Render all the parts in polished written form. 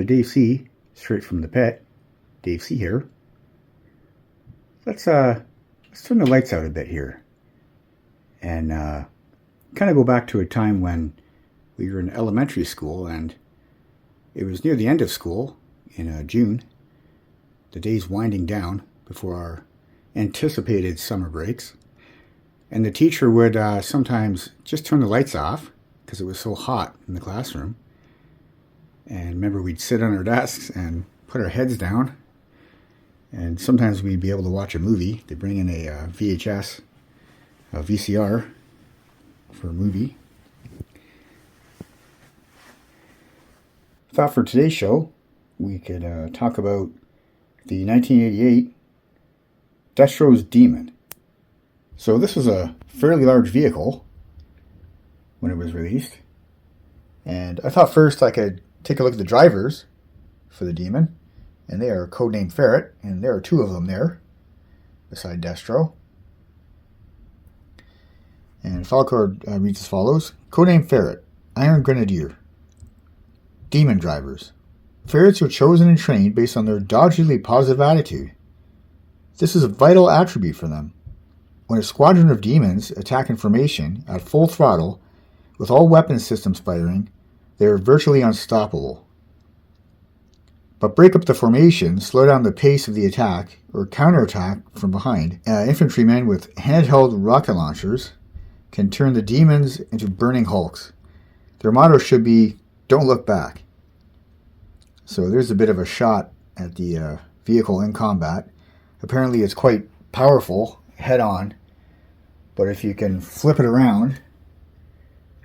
to Dave C, straight from the pit. Dave C here. Let's turn the lights out a bit here, and kind of go back to a time when we were in elementary school, and it was near the end of school in June. The day's winding down before our anticipated summer breaks, and the teacher would sometimes just turn the lights off because it was so hot in the classroom. And remember, we'd sit on our desks and put our heads down, and sometimes we'd be able to watch a movie. They'd bring in a VHS, a VCR for a movie. Thought for today's show, we could talk about the 1988 Destro's Demon. So this was a fairly large vehicle when it was released, and I thought first I could take a look at the drivers for the Demon, and they are codenamed Ferret, and there are two of them there beside Destro. And file code reads as follows: codename Ferret, Iron Grenadier. Demon drivers. Ferrets are chosen and trained based on their doggedly positive attitude. This is a vital attribute for them. When a squadron of demons attack in formation at full throttle, with all weapon systems firing, they are virtually unstoppable. But break up the formation, slow down the pace of the attack, or counterattack from behind. Infantrymen with handheld rocket launchers can turn the demons into burning hulks. Their motto should be, "Don't look back." So there's a bit of a shot at the vehicle in combat. Apparently it's quite powerful head-on, but if you can flip it around,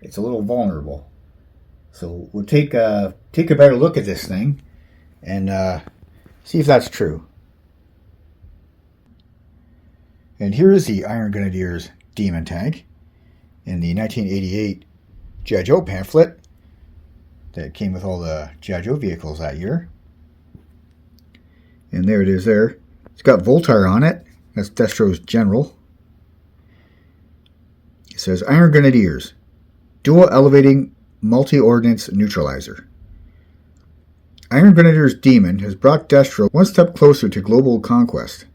it's a little vulnerable. So we'll take a better look at this thing and see if that's true. And here is the Iron Grenadier's Demon tank in the 1988 G.I. Joe pamphlet that came with all the G.I. Joe vehicles that year. And there it is there. It's got Voltar on it. That's Destro's General. It says Iron Grenadiers, dual elevating multi-ordnance neutralizer. Iron Grenadier's Demon has brought Destro one step closer to global conquest.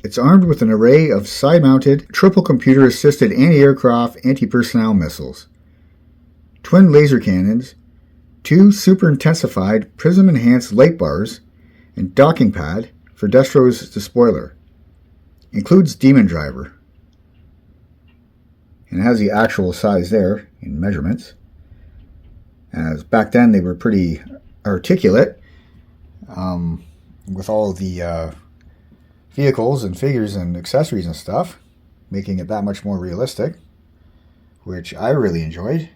It's armed with an array of side-mounted, triple computer-assisted anti-aircraft, anti-personnel missiles, twin laser cannons, two super-intensified, prism-enhanced light bars, and docking pad for Destro's despoiler. Includes Demon Driver. And it has the actual size there in measurements. As back then they were pretty articulate with all the vehicles and figures and accessories and stuff, making it that much more realistic, which I really enjoyed.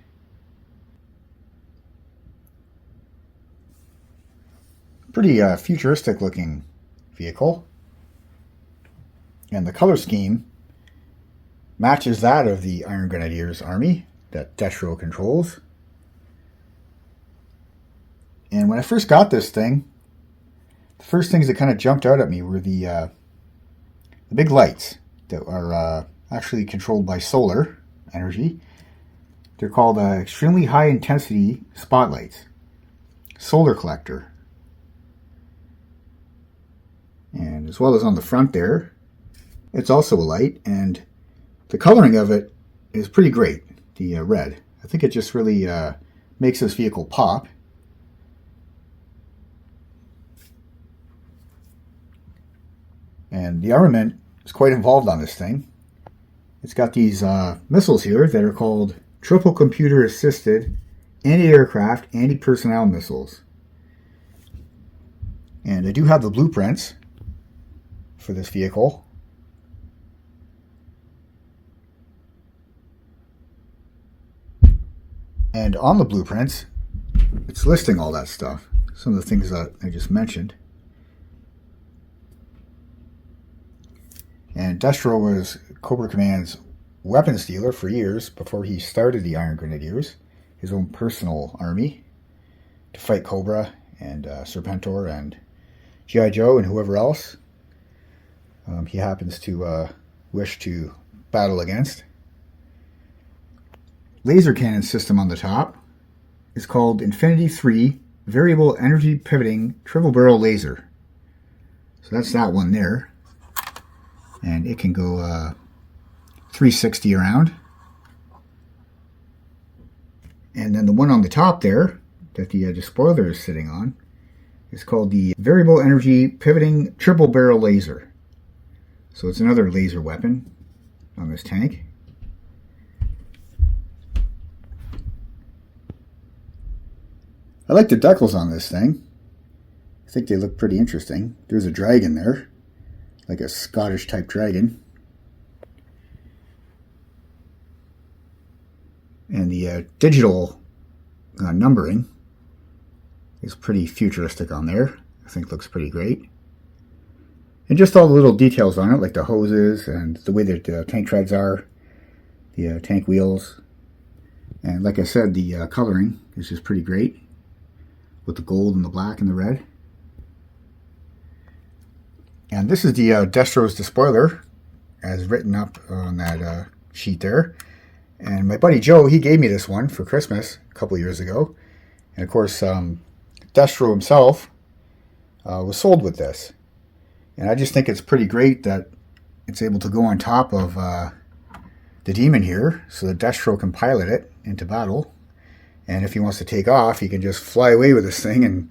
Pretty futuristic looking vehicle, and the color scheme matches that of the Iron Grenadiers army that Destro controls. And when I first got this thing, the first things that kind of jumped out at me were the big lights that are actually controlled by solar energy. They're called extremely high intensity spotlights. Solar collector. And as well as on the front there, it's also a light, and the coloring of it is pretty great, the red. I think it just really makes this vehicle pop. And the armament is quite involved on this thing. It's got these missiles here that are called triple computer assisted anti-aircraft, anti-personnel missiles. And I do have the blueprints for this vehicle. And on the blueprints, it's listing all that stuff. Some of the things that I just mentioned. And Destro was Cobra Command's weapons dealer for years before he started the Iron Grenadiers, his own personal army, to fight Cobra and Serpentor and G.I. Joe and whoever else he happens to wish to battle against. Laser cannon system on the top is called Infinity 3 variable energy pivoting triple barrel laser. So that's that one there. And it can go 360 around. And then the one on the top there that the despoiler is sitting on is called the variable energy pivoting triple barrel laser. So it's another laser weapon on this tank. I like the decals on this thing. I think they look pretty interesting. There's a dragon there, like a Scottish type dragon. And the digital numbering is pretty futuristic on there. I think looks pretty great. And just all the little details on it, like the hoses and the way that the tank treads are, the tank wheels. And like I said, the coloring is just pretty great with the gold and the black and the red. And this is the Destro's despoiler as written up on that sheet there. And my buddy Joe, he gave me this one for Christmas a couple of years ago. And of course, Destro himself was sold with this. And I just think it's pretty great that it's able to go on top of the Demon here, so that Destro can pilot it into battle. And if he wants to take off, he can just fly away with this thing and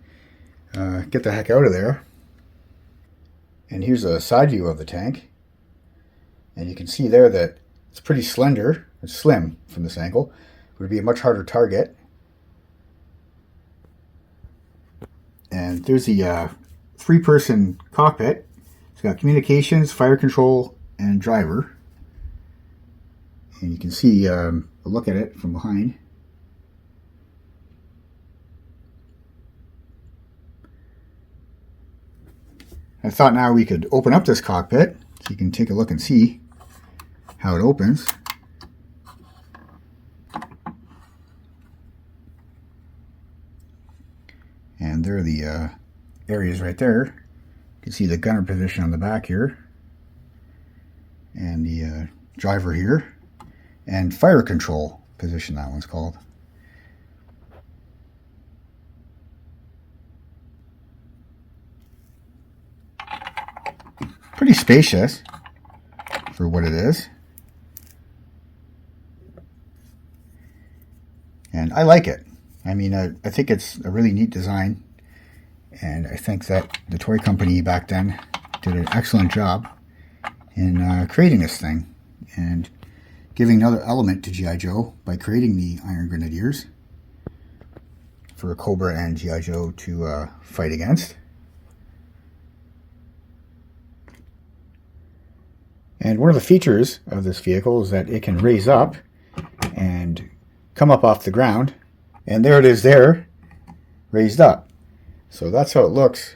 get the heck out of there. And here's a side view of the tank. And you can see there that it's pretty slender. It's slim from this angle. It would be a much harder target. And there's the three-person cockpit. It's got communications, fire control, and driver. And you can see a look at it from behind. I thought now we could open up this cockpit so you can take a look and see how it opens. And there are the areas right there. You can see the gunner position on the back here. And the driver here. And fire control position, that one's called. Pretty spacious for what it is. And I like it. I mean, I think it's a really neat design. And I think that the toy company back then did an excellent job in creating this thing. And giving another element to G.I. Joe by creating the Iron Grenadiers for Cobra and G.I. Joe to fight against. And one of the features of this vehicle is that it can raise up and come up off the ground. And there it is there, raised up. So that's how it looks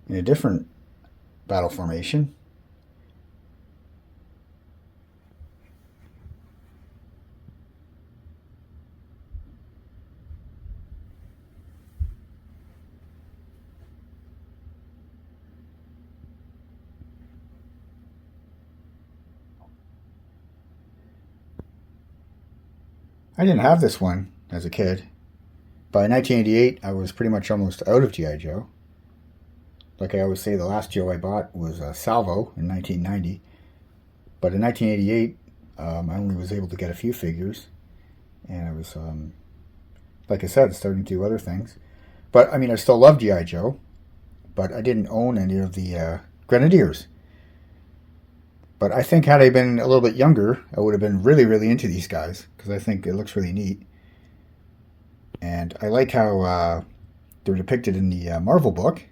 in a different battle formation. I didn't have this one as a kid. By 1988, I was pretty much almost out of G.I. Joe. Like I always say, the last Joe I bought was Salvo in 1990. But in 1988, I only was able to get a few figures. And I was, like I said, starting to do other things. But, I mean, I still love G.I. Joe. But I didn't own any of the Grenadiers. But I think had I been a little bit younger, I would have been really, really into these guys. Because I think it looks really neat. And I like how they're depicted in the Marvel book.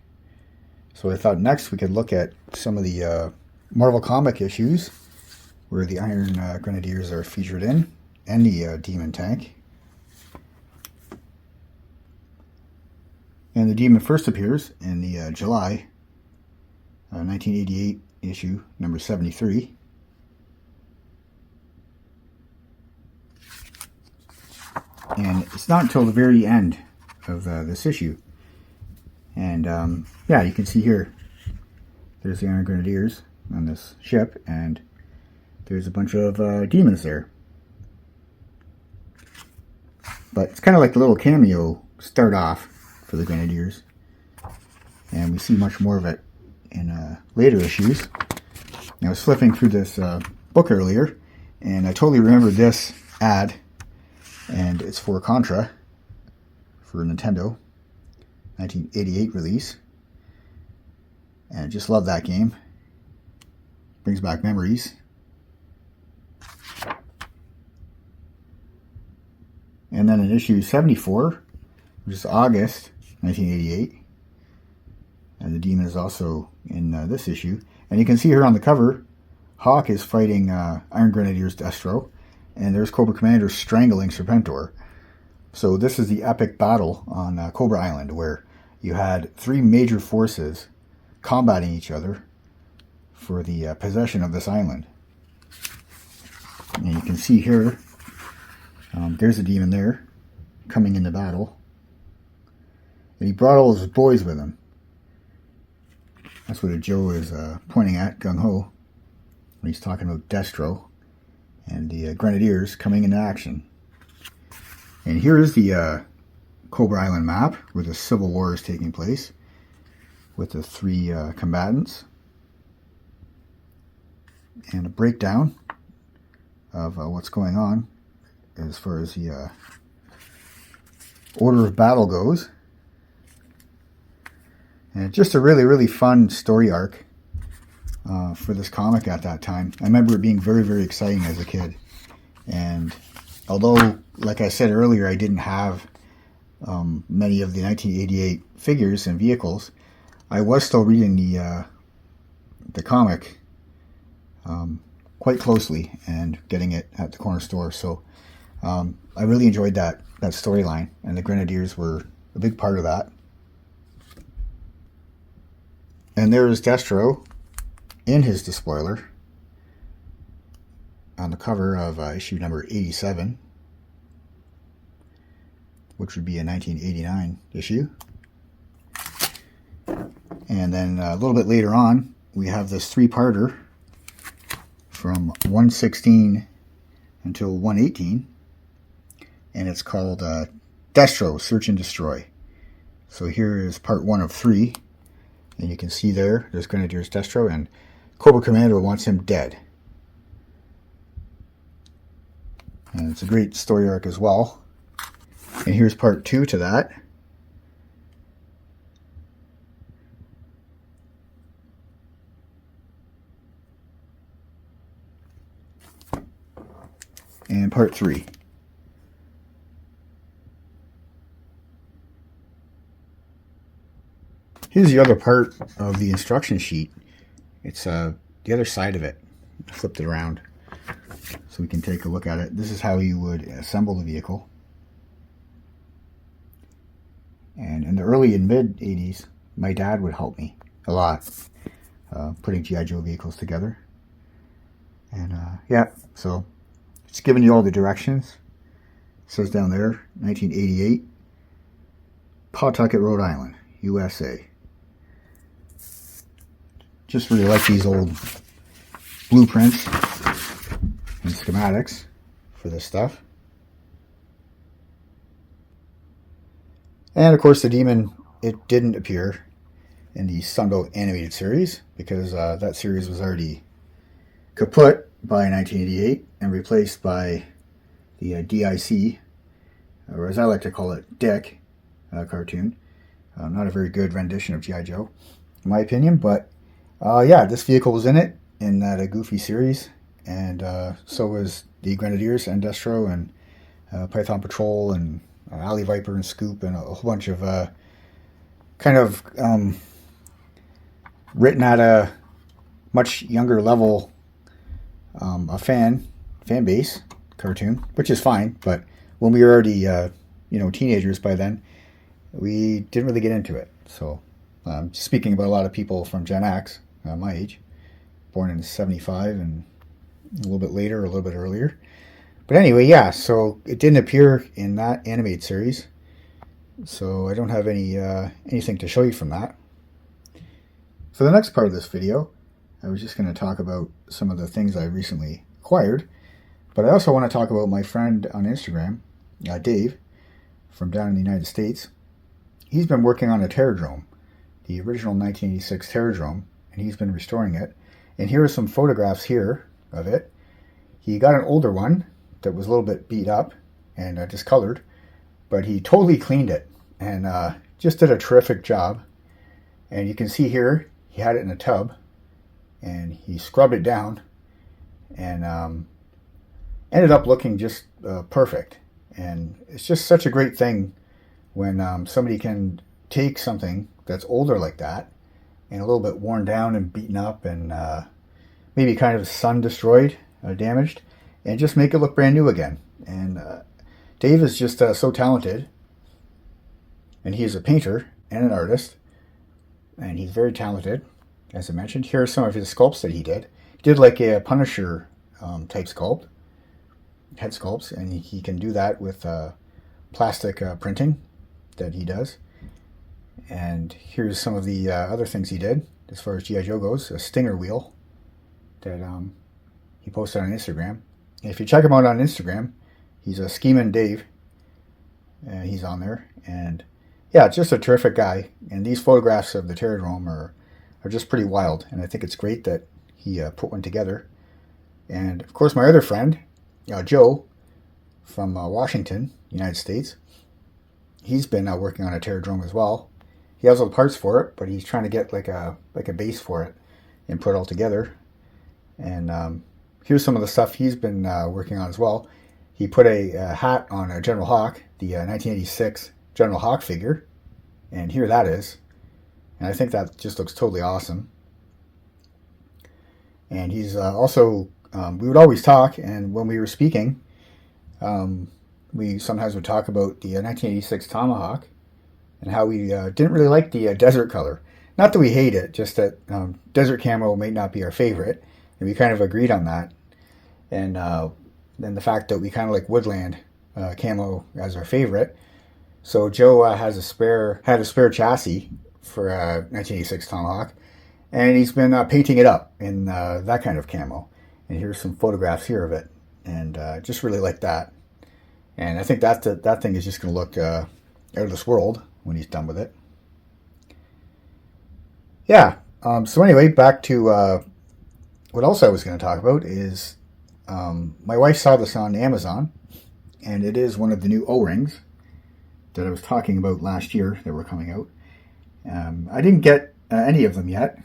So I thought next we could look at some of the Marvel comic issues where the Iron Grenadiers are featured in, and the Demon tank. And the Demon first appears in the July 1988 issue, number 73. And it's not until the very end of this issue. And yeah, you can see here, there's the Iron Grenadiers on this ship, and there's a bunch of demons there. But it's kind of like the little cameo start off for the Grenadiers. And we see much more of it in later issues. I was flipping through this book earlier, and I totally remembered this ad, and it's for Contra, for Nintendo, 1988 release. And I just love that game. Brings back memories. And then in issue 74, which is August 1988, and the Demon is also in this issue. And you can see here on the cover, Hawk is fighting Iron Grenadier's Destro, and there's Cobra Commander strangling Serpentor. So this is the epic battle on Cobra Island, where you had three major forces combating each other for the possession of this island. And you can see here, there's the Demon there, coming into battle. And he brought all his boys with him. That's what Joe is pointing at, gung-ho, when he's talking about Destro and the Grenadiers coming into action. And here is the Cobra Island map, where the Civil War is taking place, with the three combatants. And a breakdown of what's going on as far as the order of battle goes. And just a really, really fun story arc for this comic at that time. I remember it being very, very exciting as a kid. And although, like I said earlier, I didn't have many of the 1988 figures and vehicles, I was still reading the comic quite closely and getting it at the corner store. So I really enjoyed that storyline, and the Grenadiers were a big part of that. And there is Destro in his despoiler on the cover of issue number 87, which would be a 1989 issue. And then a little bit later on, we have this three-parter from 116 until 118, and it's called Destro, Search and Destroy. So here is part 1 of 3. And you can see there's Grenadier's Destro, and Cobra Commander wants him dead. And it's a great story arc as well. And here's part 2 to that. And part 3. Here's the other part of the instruction sheet. It's the other side of it. I flipped it around so we can take a look at it. This is how you would assemble the vehicle. And in the early and mid 80s, my dad would help me a lot putting G.I. Joe vehicles together. And yeah, so it's giving you all the directions. It says down there, 1988, Pawtucket, Rhode Island, USA. Just really like these old blueprints and schematics for this stuff. And of course the Demon, it didn't appear in the Sunbow animated series because that series was already kaput by 1988 and replaced by the DIC, or as I like to call it, DIC cartoon. Not a very good rendition of G.I. Joe, in my opinion, but yeah, this vehicle was in it, in that Goofy series, and so was the Grenadiers and Destro and Python Patrol and Alley Viper and Scoop and a whole bunch of kind of written at a much younger level, a fan base cartoon, which is fine, but when we were already teenagers by then, we didn't really get into it. So speaking about a lot of people from Gen X, my age, born in 75 and a little bit later, or a little bit earlier. But anyway, yeah, so it didn't appear in that animated series, so I don't have anything to show you from that. For the next part of this video, I was just going to talk about some of the things I recently acquired, but I also want to talk about my friend on Instagram, Dave, from down in the United States. he's been working on a Terradrome, the original 1986 Terradrome, and he's been restoring it. And here are some photographs here of it. He got an older one that was a little bit beat up and discolored, but he totally cleaned it and just did a terrific job. And you can see here, he had it in a tub, and he scrubbed it down, and ended up looking just perfect. And it's just such a great thing when somebody can take something that's older like that and a little bit worn down and beaten up and maybe kind of sun destroyed, damaged, and just make it look brand new again. And Dave is just so talented, and he is a painter and an artist, and he's very talented, as I mentioned. Here are some of his sculpts that he did. He did like a Punisher type sculpt, head sculpts, and he can do that with plastic printing that he does. And here's some of the other things he did as far as G.I. Joe goes. A Stinger wheel that he posted on Instagram. And if you check him out on Instagram, he's a Schemin' Dave. He's on there. And yeah, just a terrific guy. And these photographs of the Terradrome are just pretty wild. And I think it's great that he put one together. And of course, my other friend, Joe, from Washington, United States, he's been working on a Terradrome as well. He has all the parts for it, but he's trying to get like a base for it and put it all together. And here's some of the stuff he's been working on as well. He put a hat on a General Hawk, the 1986 General Hawk figure, and here that is. And I think that just looks totally awesome. And he's also, we would always talk, and when we were speaking, we sometimes would talk about the 1986 Tomahawk and how we didn't really like the desert color. Not that we hate it, just that desert camo may not be our favorite, and we kind of agreed on that. And then the fact that we kind of like woodland camo as our favorite. So Joe had a spare chassis for 1986 Tomahawk, and he's been painting it up in that kind of camo. And here's some photographs here of it, and just really like that. And I think that thing is just going to look out of this world when he's done with it. Yeah. So anyway, back to what else I was going to talk about is my wife saw this on Amazon, and it is one of the new O-rings that I was talking about last year that were coming out. I didn't get any of them yet,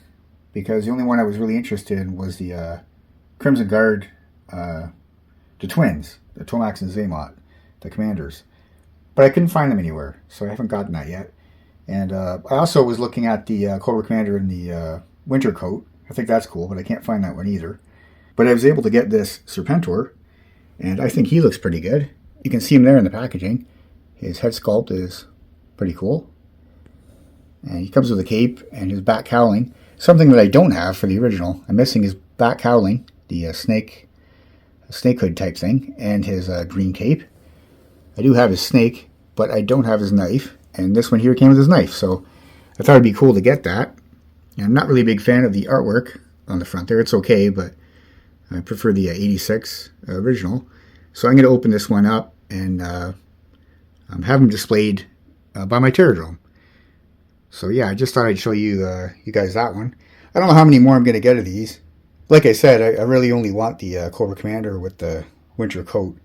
because the only one I was really interested in was the Crimson Guard, the twins, the Tomax and Xamot, the commanders. But I couldn't find them anywhere, so I haven't gotten that yet. And I also was looking at the Cobra Commander in the winter coat. I think that's cool, but I can't find that one either. But I was able to get this Serpentor, and I think he looks pretty good. You can see him there in the packaging. His head sculpt is pretty cool. And he comes with a cape and his back cowling. Something that I don't have for the original. I'm missing his back cowling, the snake hood type thing, and his green cape. I do have his snake, but I don't have his knife. And this one here came with his knife, so I thought it'd be cool to get that. And I'm not really a big fan of the artwork on the front there. It's okay, but I prefer the 86 original. So I'm going to open this one up and have them displayed by my Terradrome. So yeah, I just thought I'd show you you guys that one. I don't know how many more I'm going to get of these. Like I said, I really only want the Cobra Commander with the winter coat,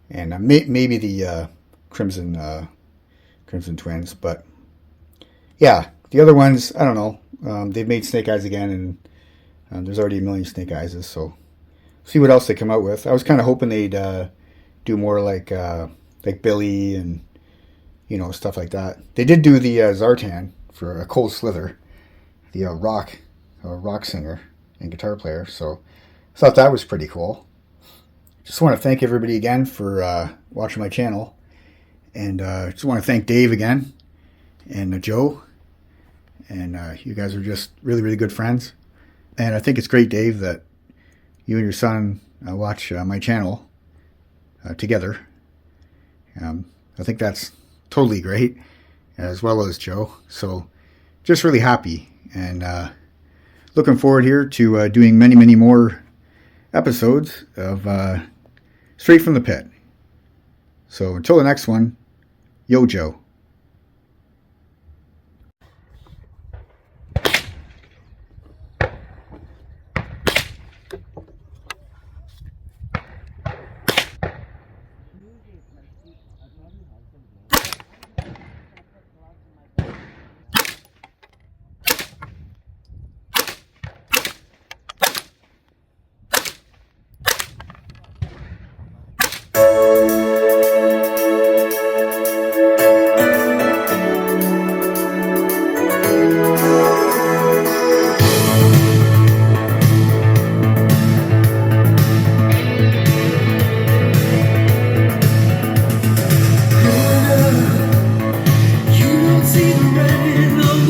and maybe the Crimson Twins. But yeah, the other ones, I don't know. They've made Snake Eyes again, and there's already a million Snake Eyes, so see what else they come out with. I was kind of hoping they'd do more like Billy and stuff like that. They did do the Zartan for a Cold Slither, the rock singer and guitar player. So I thought that was pretty cool. Just want to thank everybody again for watching my channel, and just want to thank Dave again and Joe. And you guys are just really, really good friends. And I think it's great, Dave, that you and your son watch my channel together. I think that's totally great, as well as Joe. So just really happy, and looking forward here to doing many, many more episodes of Straight from the Pit. So until the next one, yo Joe. see the rain.